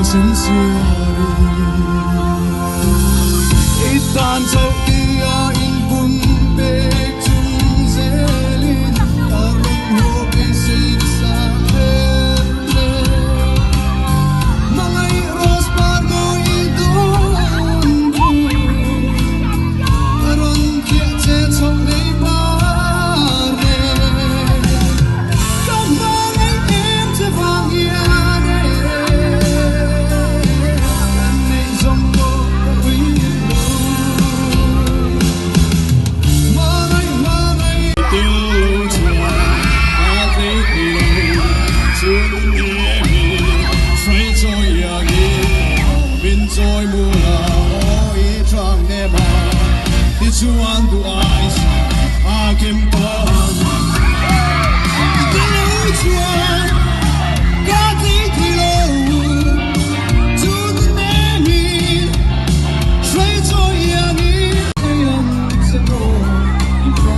sincerely. Itan sau ia in bun pe chung zelin arong ho isin sa erne mangai ros parno idon bu aron kia che chong nei mare kam mangai em che vang ia Joy mula oi trang ne ma ti chuan du eyes a kim pa ti lo chuan ka ti ti lo tu ne mi shui joy ya ni yang se no i pa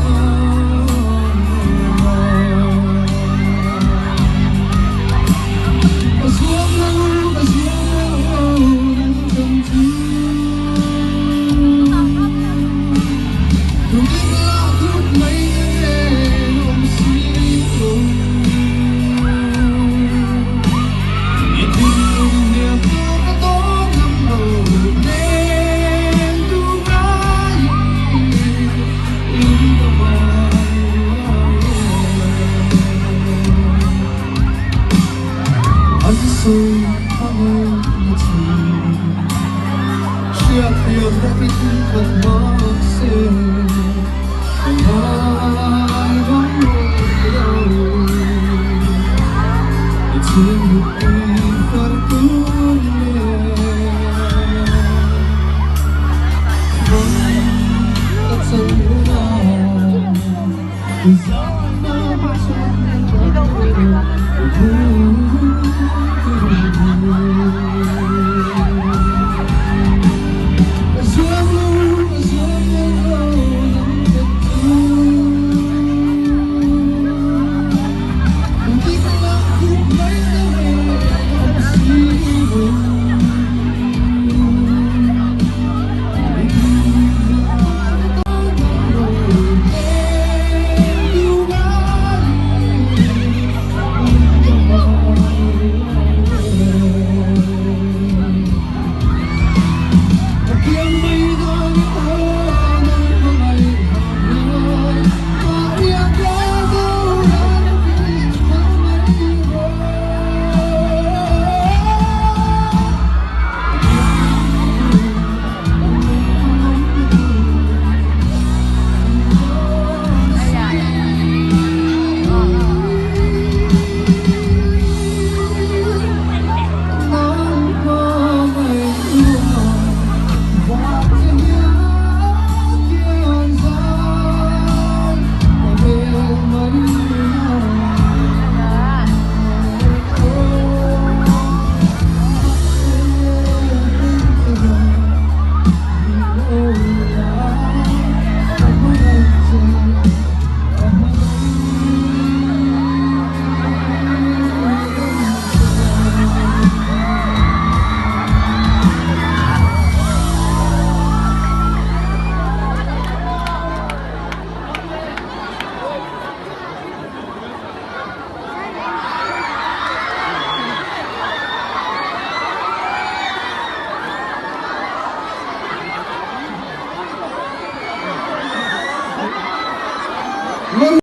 so she appeared everything but nothing and I don't know it's in the for